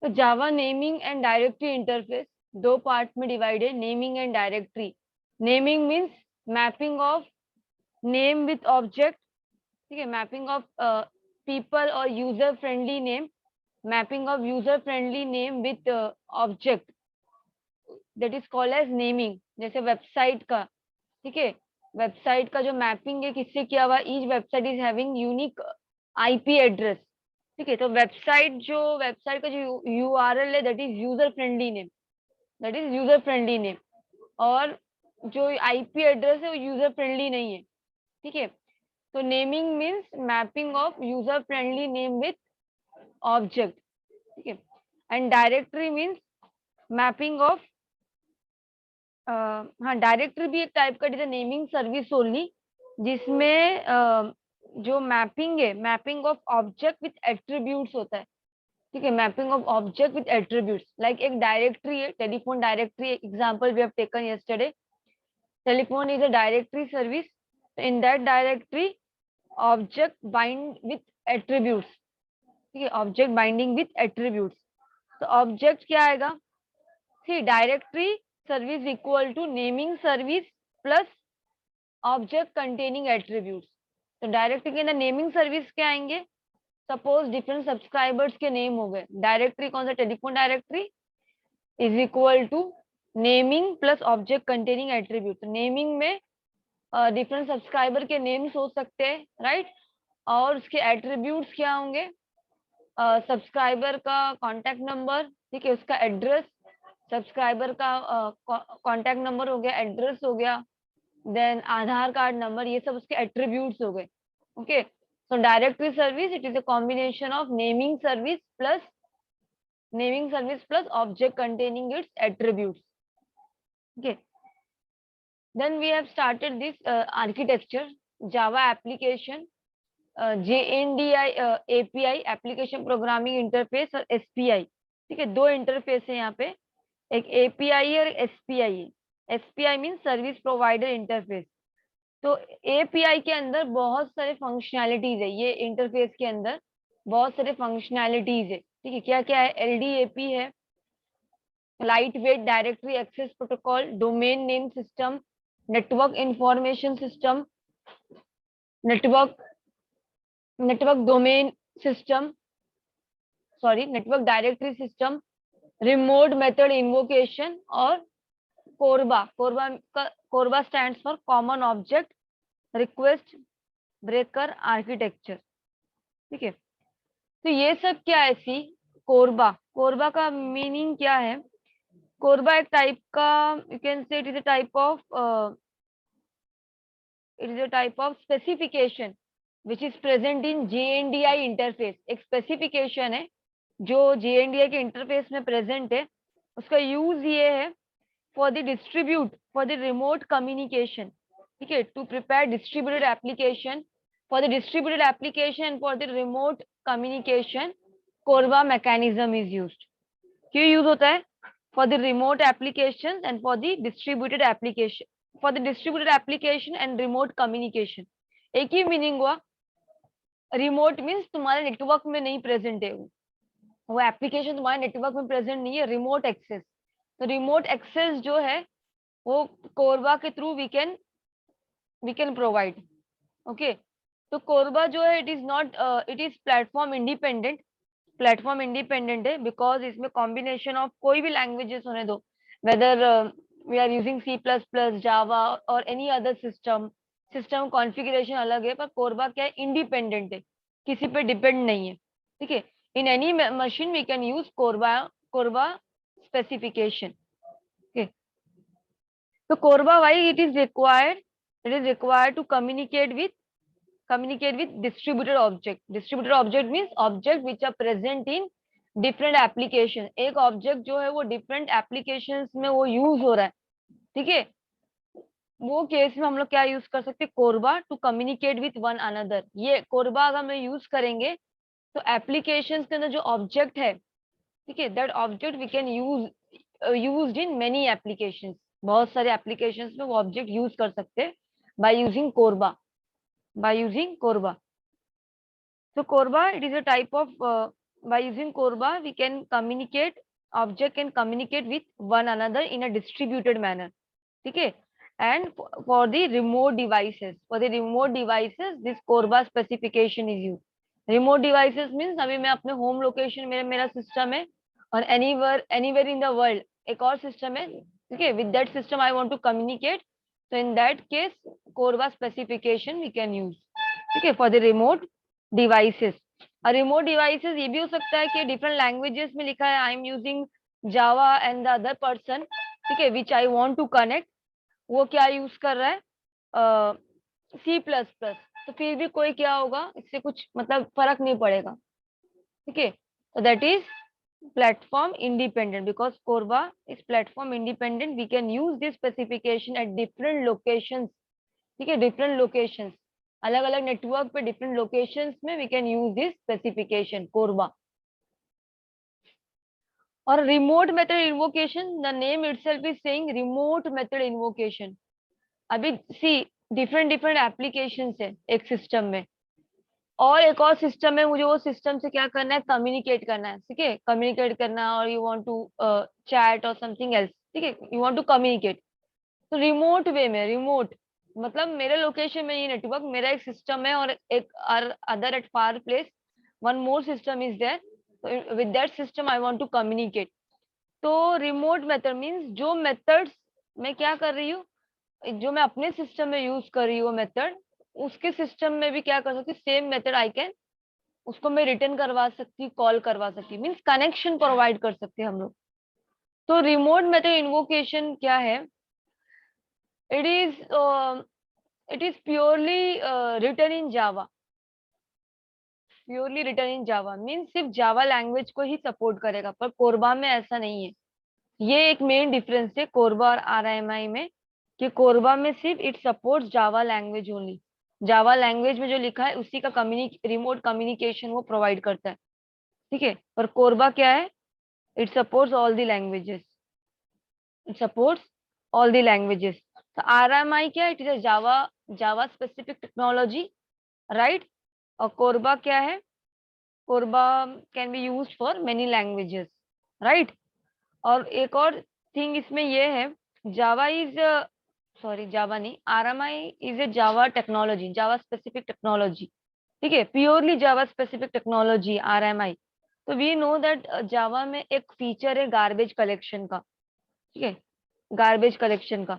तो Java naming and directory interface दो part में डिवाइड है, naming and directory. Naming means mapping of name with object, ठीक है, मैपिंग ऑफ पीपल और user friendly name, mapping of user friendly name with object, that is called as naming. जैसे website का, ठीक है, website का जो मैपिंग है किससे किया हुआ, each website is having unique IP address, ठीक है। तो वेबसाइट का जो यूआरएल है that is user friendly name, that is user friendly name. और जो आईपी एड्रेस है वो यूजर फ्रेंडली नहीं है, ठीक है। तो naming means mapping of user friendly name with object, ठीक है। And directory means mapping of, हाँ, डायरेक्टरी भी एक टाइप का नेमिंग सर्विस ओनली, जिसमें जो मैपिंग है, mapping of object with attributes होता है, ठीक है, mapping of object with attributes. Like एक डायरेक्टरी है, telephone directory, example we have taken yesterday. Telephone is a directory service, in that directory object bind with attributes, ठीक है, object binding with attributes. तो object क्या आएगा, see directory service equal to naming service plus object containing attributes. तो directory के अंदर naming service क्या आएंगे, सपोज डिफरेंट सब्सक्राइबर्स के नेम हो गए, डायरेक्टरी कौन सा, telephone directory is equal to naming plus object containing attribute. Naming में डिफरेंट सब्सक्राइबर के नेम्स हो सकते हैं, राइट, और उसके एट्रीब्यूट्स क्या होंगे, सब्सक्राइबर का कॉन्टैक्ट नंबर, ठीक है, उसका एड्रेस, सब्सक्राइबर का कॉन्टैक्ट नंबर हो गया, एड्रेस हो गया, देन आधार कार्ड नंबर, ये सब उसके एट्रीब्यूट्स हो गए। Okay, so directory service it is a combination of naming service plus object containing it's attributes. Okay, then we have started this architecture, Java application, JNDI API, application programming interface, और SPI, ठीक है, दो interface है यहाँ पे, एक API है और SPI है। SPI mean service provider interface. तो API के अंदर बहुत सारे फंक्शनैलिटीज है, ये इंटरफेस के अंदर बहुत सारे फंक्शनैलिटीज है, ठीक है। क्या क्या है, LDAP है, light weight directory access protocol, domain name system, network information system, network network domain system, sorry, network directory system, remote method invocation, और CORBA. CORBA stands for common object request broker architecture, ठीक है। तो ये सब क्या है, सी कोरबा, कोरबा का meaning क्या है, कोरबा एक टाइप का, you can say it is a type of specification which is present in JNDI interface। एक स्पेसिफिकेशन है जो JNDI के इंटरफेस में प्रेजेंट है। उसका यूज ये है फॉर द रिमोट कम्युनिकेशन, ठीक है, to prepare distributed application, for the distributed application and for the remote communication CORBA mechanism is used. क्यों यूज होता है, for the remote application and for the distributed application, for the distributed application and remote communication. एक ही meaning हुआ, remote means तुम्हारे network में नहीं present है, वो एप्लीकेशन तुम्हारे नेटवर्क में प्रेजेंट नहीं है, रिमोट एक्सेस। तो रिमोट एक्सेस जो है वो कोरबा के through we can provide. Okay, तो कोरबा जो है इट इज प्लेटफॉर्म इंडिपेंडेंट है, बिकॉज इसमें कॉम्बिनेशन ऑफ कोई भी लैंग्वेजेस होने दो, whether we are using C++, Java और एनी अदर सिस्टम कॉन्फ़िगरेशन अलग है, पर कोरबा क्या है, इंडिपेंडेंट है, किसी पे डिपेंड नहीं है, ठीक है। In any machine we can use CORBA specification. Okay, तो CORBA why it is required to communicate with distributed object means object which are present in different application। एक ऑब्जेक्ट जो है वो डिफरेंट एप्लीकेशंस में वो यूज हो रहा है, ठीक है, वो केस में हम लोग क्या यूज कर सकते हैं, CORBA to communicate with one another. ये कोरबा अगर हम यूज करेंगे तो एप्लीकेशंस के अंदर जो ऑब्जेक्ट है, ठीक है, that object we can used in many applications, बहुत सारे एप्लीकेशंस में वो ऑब्जेक्ट यूज कर सकते हैं by using Korba. So Korba, it is a type of by using Corba, we can communicate, object can communicate with one another in a distributed manner. Okay. And for the remote devices, this Corba specification is used. Remote devices means अभी मैं अपने home location मेरा system है और anywhere in the world एक और system है. Okay, with that system I want to communicate. So in that case, Corba specification we can use. Okay, for the remote devices. Remote devices ये भी हो सकता है कि डिफरेंट लैंग्वेजेस में लिखा है आई am using Java and the other person, ठीक है, विच आई वांट टू कनेक्ट, वो क्या यूज कर रहा है सी प्लस प्लस, तो फिर भी कोई क्या होगा, इससे कुछ मतलब फर्क नहीं पड़ेगा. ठीक है, so that is platform independent. Because Corba is platform independent, we can use this specification at different locations. ठीक है, different locations, अलग अलग नेटवर्क पे डिफरेंट लोकेशंस में we can use this specification CORBA. और remote method invocation, the name itself is saying remote method invocation. अभी see different applications है एक सिस्टम में, और एक और सिस्टम है, मुझे वो सिस्टम से क्या करना है, कम्युनिकेट करना है. ठीक है, कम्युनिकेट करना, और यू वांट टू चैट और समथिंग एल्स. ठीक है, यू वांट टू कम्युनिकेट, तो रिमोट वे में, रिमोट मतलब मेरे लोकेशन में ये नेटवर्क, मेरा एक सिस्टम है और एक other at far place one more system is there, with that system I want to communicate. तो रिमोट मेथड मींस जो मेथड्स मैं क्या कर रही हूँ, जो मैं अपने सिस्टम में यूज कर रही हूँ मेथड, उसके सिस्टम में भी क्या कर सकती हूँ, सेम मेथड आई कैन, उसको मैं रिटर्न करवा सकती हूँ, कॉल करवा सकती हूँ, मीन्स कनेक्शन प्रोवाइड कर सकते हैं हम लोग. तो रिमोट मेथड इन्वोकेशन क्या है, it is purely written in Java. Purely return in Java means सिर्फ जावा लैंग्वेज को ही सपोर्ट करेगा, पर कोरबा में ऐसा नहीं है. ये एक मेन डिफरेंस है कोरबा और आरएमआई में, कि कोरबा में सिर्फ it supports Java language only. Java language में जो लिखा है उसी का रिमोट कम्युनिकेशन वो प्रोवाइड करता है. ठीक है, पर कोरबा क्या है, it supports all the languages, it supports all the languages. तो आरएमआई क्या है, it is a Java specific technology, right. और कोरबा क्या है, Korba can be used for many languages, right. और एक और थिंग इसमें ये है, जावा इज, सॉरी जावा नहीं, RMI is a Java technology, Java specific technology. ठीक है, प्योरली जावा स्पेसिफिक टेक्नोलॉजी आरएमआई. तो वी नो दैट जावा में एक फीचर है गार्बेज कलेक्शन का. ठीक है, गार्बेज कलेक्शन का.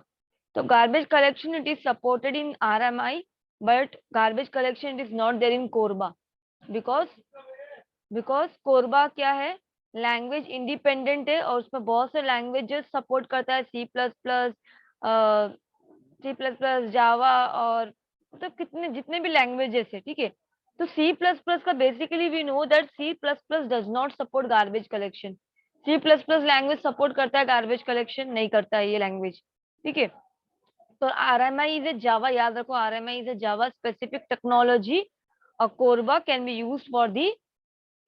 तो garbage collection it is supported in RMI, but garbage collection it is not there in CORBA. Because CORBA क्या है, लैंग्वेज इंडिपेंडेंट है और उसमें बहुत से लैंग्वेजेस सपोर्ट करता है, सी प्लस प्लस, जावा, और मतलब कितने जितने भी लैंग्वेजेस है. ठीक है, तो सी प्लस प्लस का basically we know that C plus plus does not support garbage collection. C plus plus language support करता है, गार्बेज कलेक्शन नहीं करता है ये लैंग्वेज. ठीक है, तो आरएमआई इज ए जावा, याद रखो RMI is a Java specific technology, और CORBA can be used for the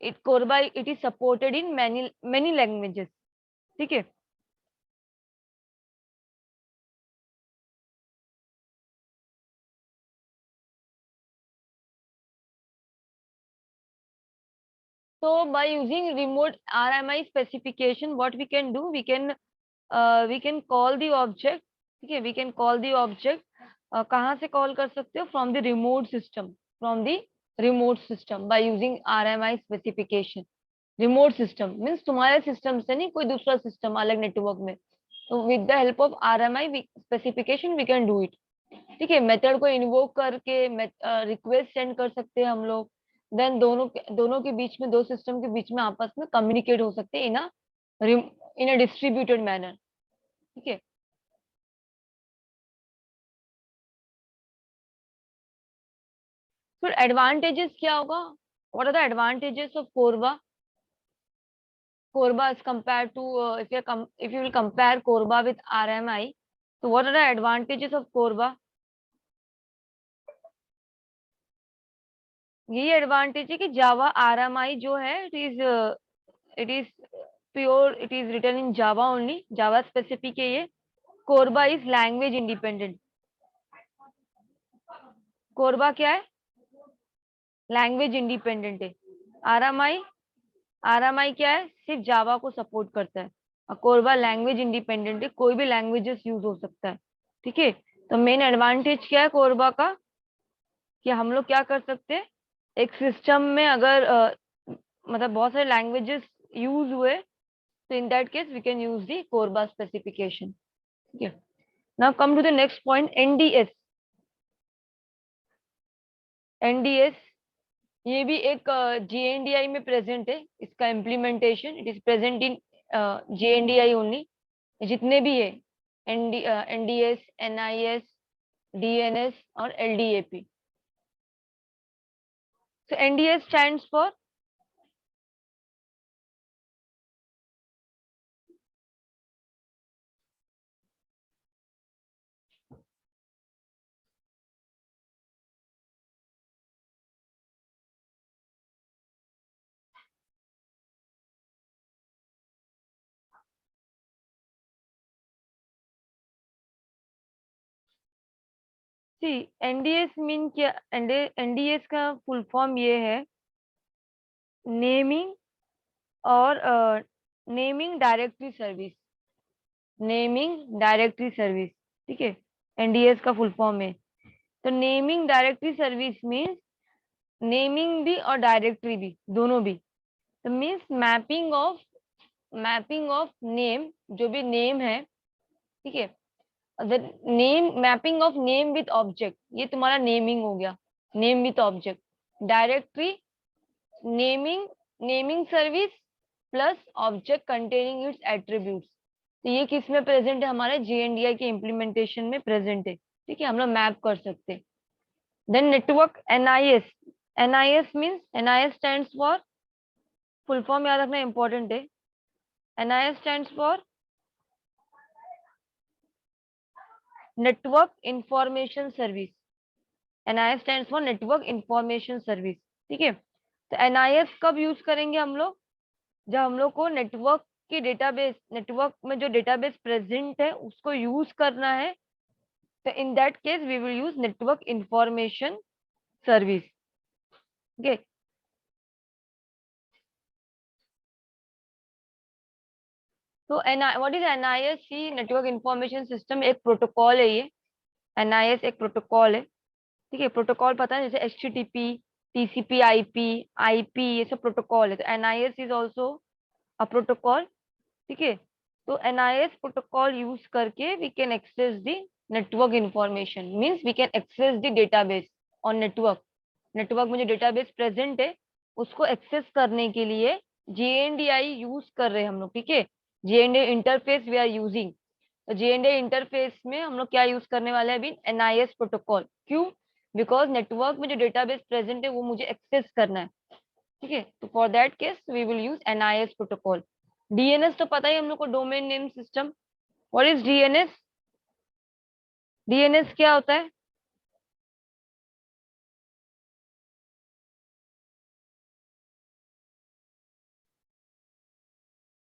it Corba, it is supported in many languages. ठीक है, so by using remote RMI specification what we can do, we can call the object. ठीक है, we can call the object, कहाँ से call कर सकते हो, from the remote system, from the remote system by using RMI specification. Remote system means तुम्हारे system से नहीं, कोई दूसरा सिस्टम अलग नेटवर्क में. तो with the help of RMI specification we can do it. ठीक है, मेथड को इन्वोक करके रिक्वेस्ट सेंड कर सकते हैं हम लोग. देन दोनों के बीच में, दो सिस्टम के बीच में आपस में कम्युनिकेट हो सकते हैं इन अ डिस्ट्रीब्यूटेड मैनर. ठीक है, फिर एडवांटेजेस क्या होगा, what are the advantages of CORBA. CORBA as compare to, if you will compare CORBA with RMI, so what are the advantages of CORBA. यही एडवांटेज है कि जावा आरएमआई जो है it is pure, it is written in Java only, Java specific है ये. CORBA is language independent. CORBA क्या है, language independent है. आरएमआई RMI क्या है, सिर्फ जावा को सपोर्ट करता है, और कोरबा लैंग्वेज इंडिपेंडेंट है, कोई भी लैंग्वेजेस यूज हो सकता है। ठीक है, तो मेन एडवांटेज क्या है कोरबा का, कि हम लोग क्या कर सकते हैं, एक सिस्टम में अगर मतलब बहुत सारे लैंग्वेजेस यूज हुए, तो in that case we can use the CORBA specification. ठीक है, now come to the next point, NDS. NDS ये भी एक जीएनडीआई में प्रेजेंट है, इसका implementation it is present in JNDI only. जितने भी है एनडीएस, एनआईएस, डीएनएस और LDAP. So NDS stands for, see NDS mean क्या, एनडीएस का फुल फॉर्म ये है, नेमिंग और naming directory service. Naming directory service, ठीक है, एनडीएस का फुल फॉर्म है। तो naming directory service means naming भी और डायरेक्टरी भी, दोनों भी। तो मीन्स मैपिंग ऑफ नेम, जो भी नेम है, ठीक है, name, mapping of name with object, ये तुम्हारा नेमिंग हो गया, name with object. Directory, naming, naming service plus object containing it's attributes. तो ये किस में प्रेजेंट है, हमारे जीएनडीआई के इम्प्लीमेंटेशन में प्रेजेंट है। ठीक है, हम लोग मैप कर सकते हैं। Then network, NIS. NIS means, NIS stands for, full form याद रखना इंपॉर्टेंट है। NIS stands for network information service. NIS stands for network information service. ठीक है, तो एनआईएस कब यूज करेंगे हम लोग, जब हम लोग को नेटवर्क की डेटाबेस, नेटवर्क में जो डेटाबेस प्रेजेंट है उसको यूज करना है, तो in that case we will use network information service. Okay, तो what is NIS? See network information system एक प्रोटोकॉल है ये। एनआईएस एक प्रोटोकॉल है। ठीक है, प्रोटोकॉल पता है, जैसे एचटीटीपी, टीसीपी, आईपी, आईपी, ये सब प्रोटोकॉल है। तो NIS is also a protocol. ठीक है, तो एनआईएस प्रोटोकॉल यूज करके we can access the network information, means we can access the database on network. Network में जो डेटाबेस प्रेजेंट है उसको एक्सेस करने के लिए जीएनडीआई यूज कर रहे हैं हम लोग। ठीक है, जीएनडीआई इंटरफेस वी आर यूजिंग। तो जीएनडीआई इंटरफेस में हम लोग क्या यूज करने वाले हैं अभी, एनआईएस प्रोटोकॉल। क्यों? बिकॉज नेटवर्क में जो डेटाबेस प्रेजेंट है वो मुझे एक्सेस करना है। ठीक है, तो for that case we will use NIS protocol. DNS तो पता ही हम लोग को, domain name system. What is DNS? DNS क्या होता है?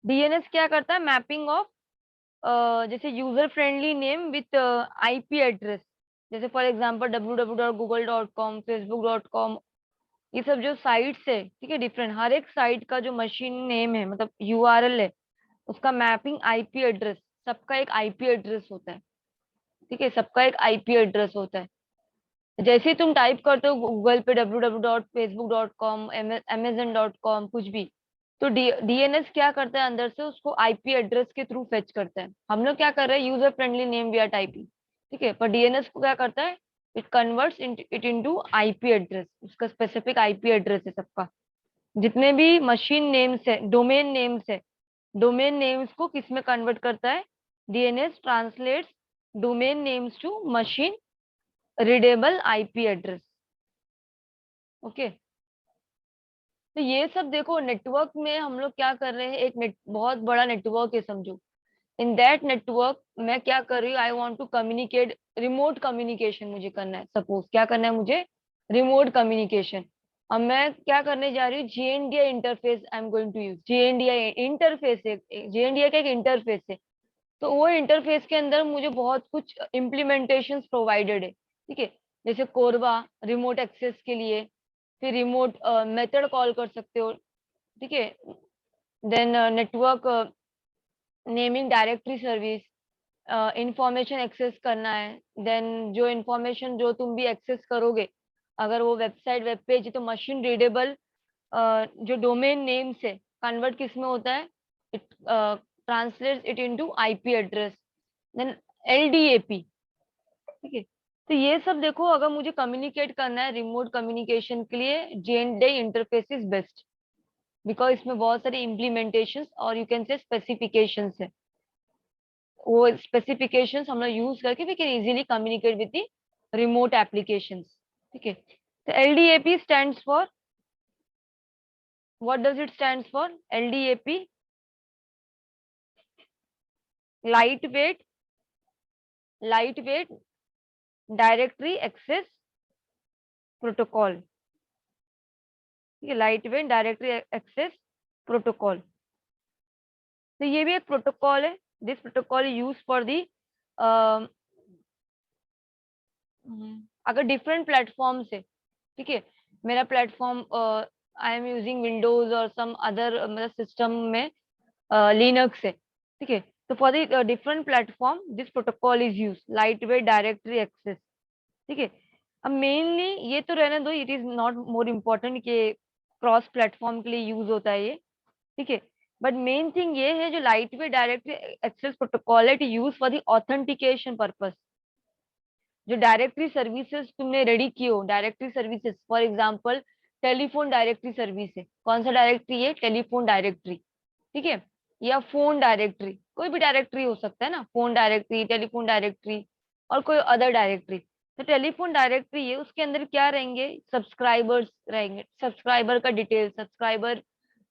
डीएनएस क्या करता है, मैपिंग ऑफ जैसे user friendly name with IP address. जैसे फॉर एग्जांपल www.google.com, facebook.com, ये सब जो साइट्स है, ठीक है, डिफरेंट, हर एक साइट का जो मशीन नेम है, मतलब यूआरएल है, उसका मैपिंग आईपी एड्रेस, सबका एक आईपी एड्रेस होता है। ठीक है, सबका एक आईपी एड्रेस होता है। जैसे ही तुम टाइप करते हो गूगल पे www.facebook.com, amazon.com, कुछ भी, तो डीएनएस क्या करता है, अंदर से उसको आईपी एड्रेस के थ्रू फेच करता है। हम लोग क्या कर रहे हैं, user friendly name we are typing. ठीक है, पर डीएनएस को क्या करता है, it converts it into IP address, उसका स्पेसिफिक आईपी एड्रेस है सबका। जितने भी मशीन नेम्स है, डोमेन नेम्स है, डोमेन नेम्स को किस में कन्वर्ट करता है, DNS translates domain names to machine readable IP address. Okay, तो ये सब देखो, नेटवर्क में हम लोग क्या कर रहे हैं, एक बहुत बड़ा नेटवर्क है समझो। इन दैट नेटवर्क मैं क्या कर रही हूँ, I want to communicate, remote communication मुझे करना है। सपोज क्या करना है मुझे, रिमोट कम्युनिकेशन। अब मैं क्या करने जा रही हूँ, JNDI interface I am going to use. JNDI interface है, जीएनडीआई का एक इंटरफेस है। तो वो इंटरफेस के अंदर मुझे बहुत कुछ इम्प्लीमेंटेशन प्रोवाइडेड है। ठीक है, जैसे कोरबा रिमोट एक्सेस के लिए, फिर रिमोट मेथड कॉल कर सकते हो, ठीक है। Then network naming directory service, information access करना है। देन जो इंफॉर्मेशन जो तुम भी एक्सेस करोगे, अगर वो वेबसाइट वेब पेज है तो मशीन रीडेबल जो डोमेन नेम से कन्वर्ट किस में होता है, it translates it into IP address. Then LDAP. ठीक है। तो ये सब देखो, अगर मुझे कम्युनिकेट करना है रिमोट कम्युनिकेशन के लिए, जेएनडे इंटरफेस इज बेस्ट, बिकॉज इसमें बहुत सारी इम्प्लीमेंटेशंस और यू कैन से स्पेसिफिकेशंस है। वो स्पेसिफिकेशंस हम लोग यूज करके we can easily communicate with the remote applications. ठीक है। तो LDAP stands for, what does it stands for? LDAP, light weight directory access protocol. ठीक है, light weight directory access protocol. तो ये भी एक प्रोटोकॉल है। This protocol use for the, अगर डिफरेंट प्लेटफॉर्म से, ठीक है, मेरा platform I am using Windows और सम अदर मतलब सिस्टम में लिनक्स है। ठीक है। तो for the different platform this protocol is use, light weight directory access. ठीक है। अब मेनली ये तो रहने दो, it is not more important कि क्रॉस प्लेटफॉर्म के लिए यूज होता है ये। ठीक है। बट मेन थिंग ये है, जो light weight directory access protocol है, use for the authentication purpose. जो डायरेक्टरी सर्विसेज तुमने रेडी की हो, directory services for example telephone directory service है, कौन सा डायरेक्टरी है? Telephone directory. ठीक है। या फोन डायरेक्टरी, कोई भी डायरेक्टरी हो सकता है ना, फोन डायरेक्टरी, टेलीफोन डायरेक्टरी और कोई अदर डायरेक्टरी। तो टेलीफोन डायरेक्टरी है, उसके अंदर क्या रहेंगे? सब्सक्राइबर्स रहेंगे, सब्सक्राइबर का detail, subscriber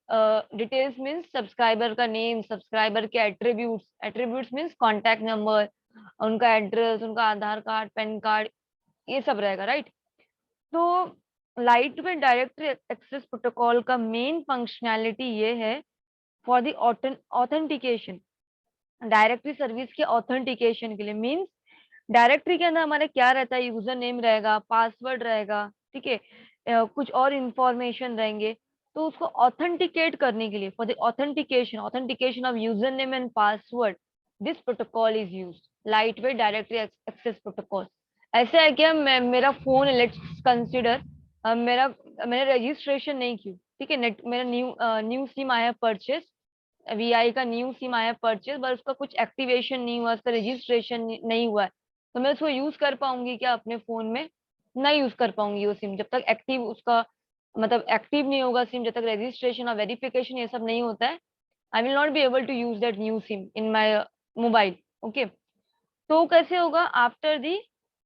details means subscriber का नेम, सब्सक्राइबर के attributes, attributes means contact number, उनका एड्रेस, उनका आधार कार्ड, पैन कार्ड, ये सब रहेगा, राइट। तो light weight directory access protocol का मेन फंक्शनैलिटी ये है for the authentication, directory service के ऑथेंटिकेशन के लिए। मीन्स डायरेक्टरी के अंदर हमारे क्या रहता है? यूजर नेम रहेगा, पासवर्ड रहेगा, ठीक है, कुछ और इंफॉर्मेशन रहेंगे। तो उसको ऑथेंटिकेट करने के लिए, for the authentication of user name and password, this protocol is use, light weight directory access protocol. ऐसा है क्या, मैं मेरा फोन, लेट्स कंसिडर, मेरा मैंने रजिस्ट्रेशन नहीं की, ठीक है, नेट मेरा new SIM I have purchase, VI का न्यू सिम आया परचेज, बस उसका कुछ एक्टिवेशन नहीं हुआ, उसका रजिस्ट्रेशन नहीं हुआ है, तो मैं उसको यूज कर पाऊंगी क्या अपने फोन में? नहीं यूज कर पाऊंगी वो सिम, जब तक एक्टिव उसका मतलब एक्टिव नहीं होगा सिम, जब तक रजिस्ट्रेशन और वेरिफिकेशन ये सब नहीं होता है, I will not be able to use that new SIM in my mobile. Okay. तो कैसे होगा? आफ्टर दी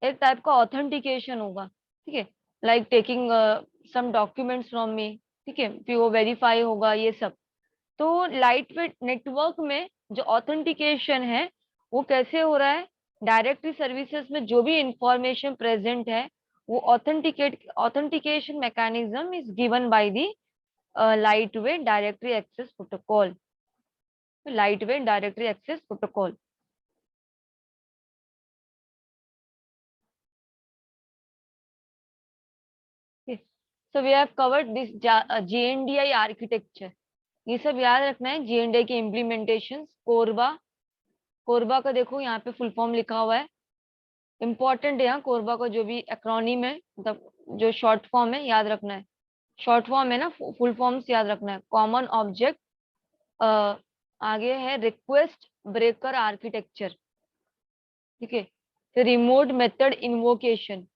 एक टाइप का ऑथेंटिकेशन होगा, ठीक है, like taking some documents from me, ठीक है, फिर वो वेरीफाई होगा ये सब। तो लाइट वेट नेटवर्क में जो ऑथेंटिकेशन है वो कैसे हो रहा है? डायरेक्टरी सर्विसेज में जो भी इंफॉर्मेशन प्रेजेंट है, वो authentication mechanism is given by the light weight directory access protocol, light weight directory access protocol. So we have covered this JNDI architecture. ये सब याद रखना है, जेएनडीआई के इम्प्लीमेंटेशन। कोरबा, कोरबा का देखो यहाँ पे फुल फॉर्म लिखा हुआ है, इम्पोर्टेंट है यहाँ कोरबा का जो भी एक्रोनिम है, मतलब जो शॉर्ट फॉर्म है याद रखना है। शॉर्ट फॉर्म है ना, फुल फॉर्म्स याद रखना है। कॉमन ऑब्जेक्ट, आगे है रिक्वेस्ट ब्रेकर आर्किटेक्चर, ठीक है। फिर रिमोट मेथड इन्वोकेशन,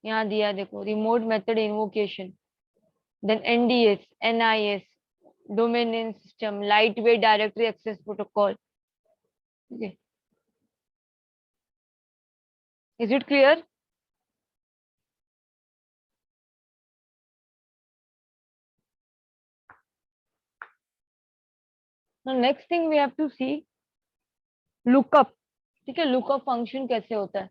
यहाँ दिया है देखो, remote method invocation. Then NDS, NIS, domain name system, light weight directory access protocol. ठीक है, is it clear? Next thing we have to see lookup. ठीक है, लुकअप फंक्शन कैसे होता है?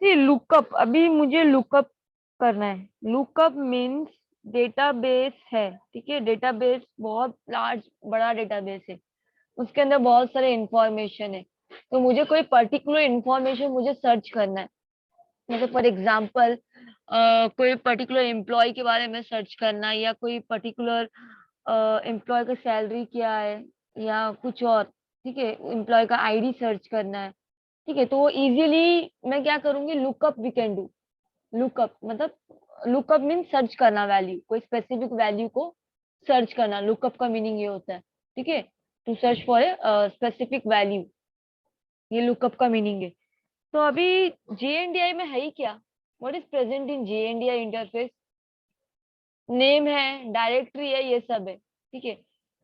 सी लुकअप, अभी मुझे लुकअप करना है। लुकअप मीन्स डेटाबेस है, ठीक है। डेटाबेस बहुत लार्ज बड़ा डेटाबेस है, उसके अंदर बहुत सारे इंफॉर्मेशन है। तो मुझे कोई पर्टिकुलर इंफॉर्मेशन मुझे सर्च करना है। जैसे फॉर एग्जाम्पल कोई पर्टिकुलर एम्प्लॉय के बारे में सर्च करना है, या कोई पर्टिकुलर एम्प्लॉय का सैलरी क्या है, या कुछ और, ठीक है। एम्प्लॉय का आईडी सर्च करना है, ठीक है। तो वो इजीली मैं क्या करूंगी, lookup we can do. Lookup मतलब, लुकअप मीन सर्च करना वैल्यू, कोई स्पेसिफिक वैल्यू को सर्च करना। लुकअप का मीनिंग ये होता है, ठीक है। To search for a specific value, ये लुकअप का मीनिंग है। तो अभी जेएनडीआई में है ही क्या, what is present in JNDI interface? Name है, डायरेक्टरी है, ये सब है, ठीक है।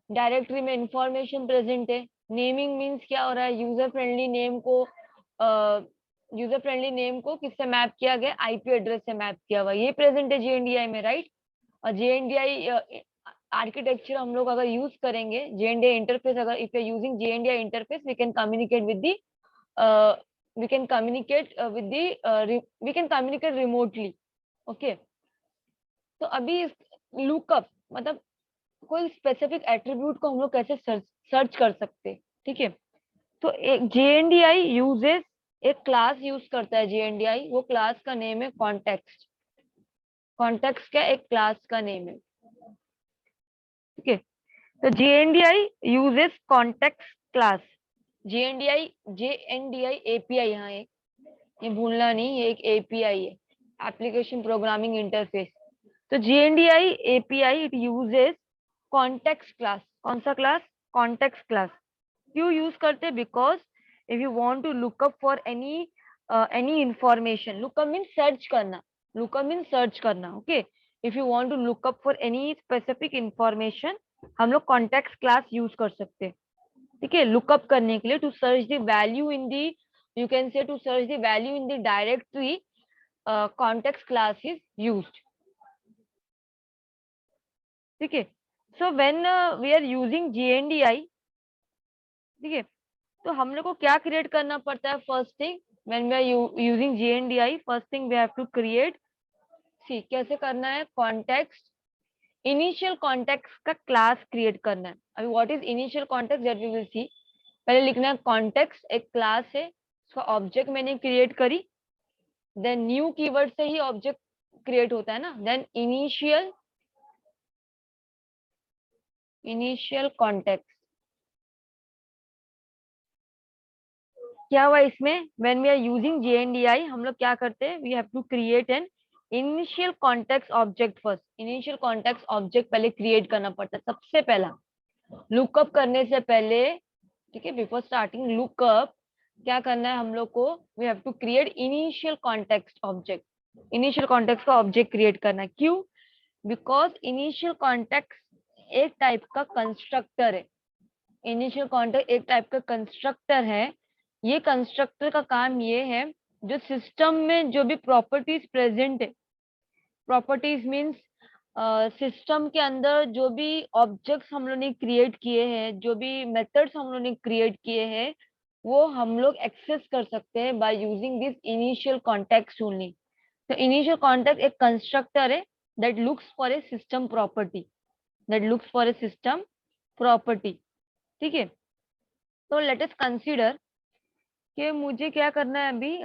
डायरेक्टरी में इंफॉर्मेशन प्रेजेंट है। नेमिंग मींस क्या हो रहा है, यूजर फ्रेंडली नेम को किससे मैप किया गया, आईपी एड्रेस से मैप किया हुआ, ये प्रेजेंट है जेएनडीआई में, राइट। और जेएनडीआई आर्किटेक्चर हम लोग अगर यूज करेंगे, जेएनडीआई इंटरफेस, अगर if you using JNDI interface, we can communicate with the we can communicate with the we can communicate remotely, okay। तो अभी लुकअप मतलब कोई स्पेसिफिक एट्रीब्यूट को हम लोग कैसे सर्च कर सकते हैं, ठीक है। तो एक जेएनडीआई यूजेस, एक क्लास यूज करता है जेएनडीआई, वो क्लास का नेम है कॉन्टेक्स्ट। कॉन्टेक्स्ट क्या, एक क्लास का नेम है, ठीक है। तो जेएनडीआई यूजेस कॉन्टेक्स्ट क्लास। जेएनडीआई जेएनडीआई एपीआई, यहाँ एक, ये भूलना नहीं, ये एक एपीआई है, एप्लीकेशन प्रोग्रामिंग इंटरफेस। तो JNDI API it uses context class. कौन सा क्लास, कॉन्टेक्स्ट क्लास। क्यों यूज करते हैं, because if you want to look up for any information, lookup mean search करना, लुकअप मीन सर्च करना, okay. If you want to look up for any specific information, हम लोग context class use कर सकते हैं, ठीक है, लुकअप करने के लिए। To search the value in the, you can say to search the value in the directory, context class is used, ठीक है। so when we are using gndi, ठीक है, तो हम लोग को क्या क्रिएट करना पड़ता है, first thing when we are using gndi, first thing we have to create, see कैसे करना है, कॉन्टेक्स्ट, इनिशियल कॉन्टेक्स्ट का क्लास क्रिएट करना है। अभी what is initial context, that we will see. पहले लिखना है कॉन्टेक्स्ट एक क्लास है, उसका ऑब्जेक्ट मैंने क्रिएट करी, देन न्यू कीवर्ड से ही ऑब्जेक्ट क्रिएट होता है ना, देन इनिशियल कॉन्टेक्स्ट। क्या हुआ इसमें, when we are using JNDI, हम लोग क्या करते हैं, we have to create an initial context object first. Initial context object पहले क्रिएट करना पड़ता है सबसे पहला, लुकअप करने से पहले, ठीक है। बिफोर स्टार्टिंग लुकअप क्या करना है हम लोग को, we have to create initial context object. Initial context का ऑब्जेक्ट क्रिएट करना है, क्यों, बिकॉज इनिशियल कॉन्टेक्स्ट एक टाइप का कंस्ट्रक्टर है। इनिशियल कॉन्टेक्स्ट एक टाइप का कंस्ट्रक्टर है। ये कंस्ट्रक्टर का काम ये है, जो सिस्टम में जो भी प्रॉपर्टीज प्रेजेंट है, प्रॉपर्टीज मींस सिस्टम के अंदर जो भी ऑब्जेक्ट्स हम लोग ने क्रिएट किए हैं, जो भी मेथड्स हम लोग ने क्रिएट किए हैं, वो हम लोग एक्सेस कर सकते हैं by using this initial context only. तो इनिशियल कॉन्टेक्स्ट एक कंस्ट्रक्टर है that looks for a system property, that looks for a system property, ठीक है। तो लेट अस कंसीडर कि मुझे क्या करना है अभी,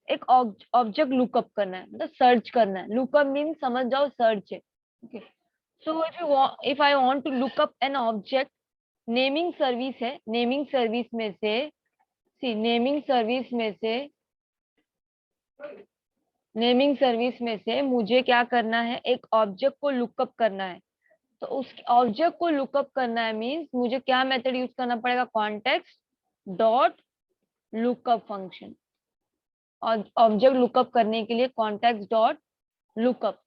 एक ऑब्जेक्ट लुकअप करना है, मतलब सर्च करना है। लुकअप मीन समझ जाओ सर्च है, okay. So if I want to look up an object, naming service है, नेमिंग सर्विस में से, सी नेमिंग सर्विस में से मुझे क्या करना है, एक ऑब्जेक्ट को लुकअप करना है। तो उस ऑब्जेक्ट को लुकअप करना है मीन्स मुझे क्या मेथड यूज करना पड़ेगा, कॉन्टेक्स्ट डॉट लुकअप फंक्शन। और ऑब्जेक्ट लुकअप करने के लिए कॉन्टेक्स्ट डॉट लुकअप।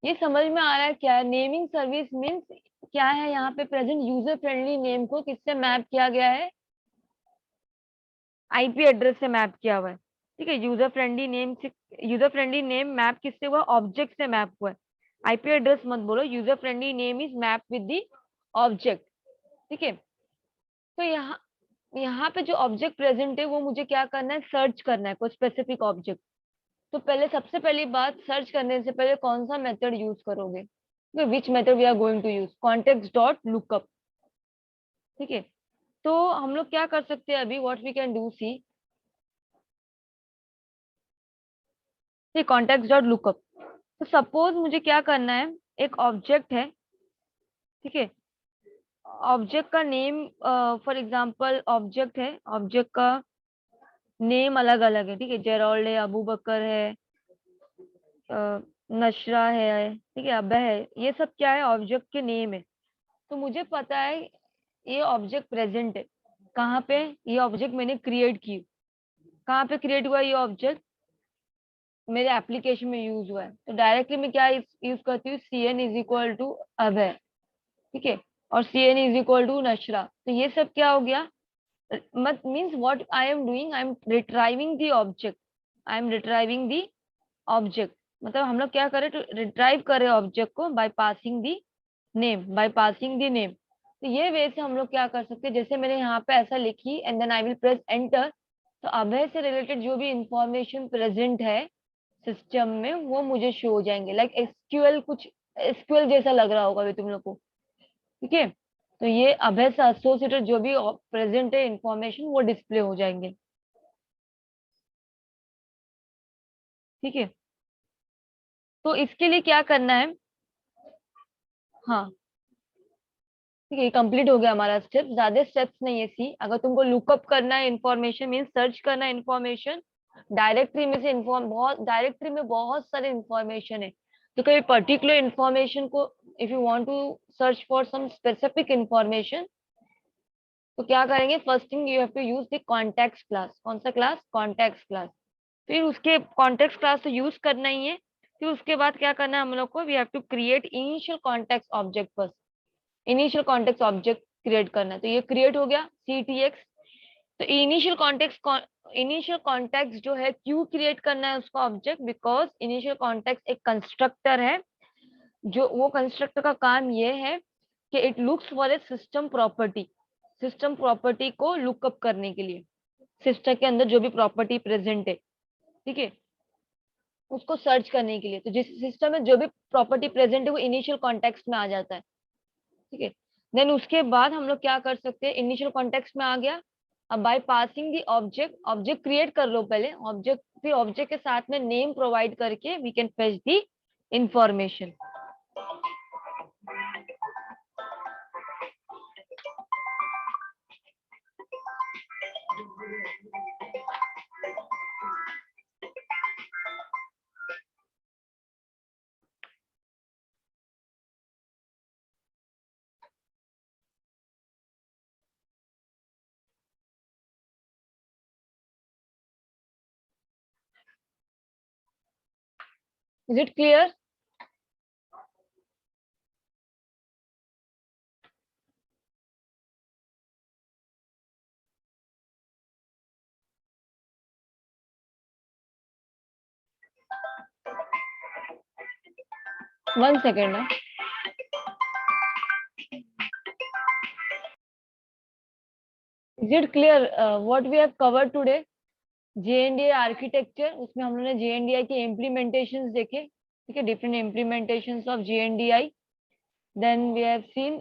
ये समझ में आ रहा है क्या है, नेमिंग सर्विस मीन्स क्या है, यहाँ पे प्रेजेंट यूजर फ्रेंडली नेम को किससे मैप किया गया है, आईपी एड्रेस से मैप किया हुआ है, ठीक है। यूजर फ्रेंडली नेम मैप किससे हुआ, ऑब्जेक्ट से मैप हुआ है। आईपी एड्रेस मत बोलो, user friendly name is map with the object, ठीक है। तो यहाँ यहाँ पे जो ऑब्जेक्ट प्रेजेंट है वो मुझे क्या करना है, सर्च करना है कोई स्पेसिफिक ऑब्जेक्ट। तो पहले सबसे पहली बात, सर्च करने से पहले कौन सा मेथड यूज करोगे, which method we are going to use, context dot lookup. ठीक है, तो हम लोग क्या कर सकते हैं अभी, व्हाट वी कैन डू, सी ये कॉन्टेक्स्ट डॉट लुकअप। तो सपोज मुझे क्या करना है, एक ऑब्जेक्ट है, ठीक है, ऑब्जेक्ट का नेम, फॉर एग्जांपल ऑब्जेक्ट है, ऑब्जेक्ट का नेम अलग अलग है, ठीक है, जेरोल्ड है, अबू बकर है, नशरा है, ठीक है, अबे है, ये सब क्या है, ऑब्जेक्ट के नेम है। तो मुझे पता है ये ऑब्जेक्ट प्रेजेंट है कहाँ पे, ये ऑब्जेक्ट मैंने क्रिएट की, कहाँ पे क्रिएट हुआ ये ऑब्जेक्ट, मेरे एप्लीकेशन में यूज हुआ है। तो डायरेक्टली मैं क्या यूज करती हूँ, C N is equal to Abhay, ठीक है, और C N is equal to Nashra. तो ये सब क्या हो गया, मत means what I am doing, I am retrieving the object, I am retrieving the object. मतलब हम लोग क्या करें, तो रिट्राइव करें ऑब्जेक्ट को by passing the name, by passing the name. तो ये वे से हम लोग क्या कर सकते हैं, जैसे मैंने यहाँ पे ऐसा लिखी and then I will press enter, तो अभय से रिलेटेड जो भी इंफॉर्मेशन प्रेजेंट है सिस्टम में वो मुझे शो हो जाएंगे, लाइक एसक्यूएल, कुछ एसक्यूएल जैसा लग रहा होगा अभी तुम लोग को। ठीक है, तो ये अभय से एसोसिएटेड जो भी प्रेजेंट है इंफॉर्मेशन वो डिस्प्ले हो जाएंगे। ठीक है, तो इसके लिए क्या करना है, हाँ, ठीक है, कंप्लीट हो गया हमारा स्टेप, ज्यादा स्टेप्स नहीं है। सी अगर तुमको लुकअप करना है इंफॉर्मेशन, मीन सर्च करना है इंफॉर्मेशन, डायरेक्टरी में से इन्फॉर्म, बहुत डायरेक्टरी में बहुत सारे इंफॉर्मेशन है, तो कोई पर्टिकुलर इंफॉर्मेशन को if you want to search for some specific information, तो क्या करेंगे, first thing you have to use the context class. कौन सा क्लास, कॉन्टेक्स्ट क्लास। फिर उसके कॉन्टेक्स्ट क्लास तो यूज करना ही है, फिर उसके बाद क्या करना है हम लोग को, we have to create initial context object first, initial context object create करना है। तो ये क्रिएट हो गया CTX। तो इनिशियल कॉन्टेक्स्ट जो है क्यों क्रिएट करना है उसका ऑब्जेक्ट, बिकॉज इनिशियल कॉन्टेक्स्ट एक कंस्ट्रक्टर है, जो वो कंस्ट्रक्टर का काम ये है कि it looks for a system property, system property को लुकअप करने के लिए, सिस्टम के अंदर जो भी प्रॉपर्टी प्रेजेंट है, ठीक है, उसको सर्च करने के लिए। तो जिस सिस्टम में जो भी प्रॉपर्टी प्रेजेंट है वो इनिशियल कॉन्टेक्स्ट में आ जाता है। ठीक है, देन उसके बाद हम लोग क्या कर सकते हैं, इनिशियल कॉन्टेक्स्ट में आ गया, अब by passing the object, object create कर लो पहले ऑब्जेक्ट, फिर ऑब्जेक्ट के साथ में नेम प्रोवाइड करके we can fetch the information. Is it clear? One second. Is it clear what we have covered today? JNDI architecture, उसमें हम लोगों ने JNDI के इम्प्लीमेंटेशंस देखे, ठीक है, different implementations of JNDI। Then we have seen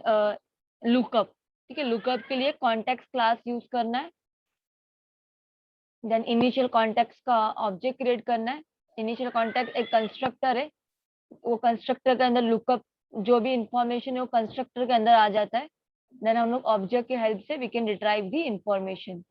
lookup, ठीक है, लुकअप के लिए कॉन्टेक्स्ट क्लास यूज करना है, देन इनिशियल कॉन्टेक्स्ट का ऑब्जेक्ट क्रिएट करना है। इनिशियल कॉन्टेक्ट एक कंस्ट्रक्टर है, वो कंस्ट्रक्टर के अंदर लुकअप जो भी इंफॉर्मेशन है वो कंस्ट्रक्टर के अंदर आ जाता है, देन हम लोग ऑब्जेक्ट की हेल्प से we can retrieve the information.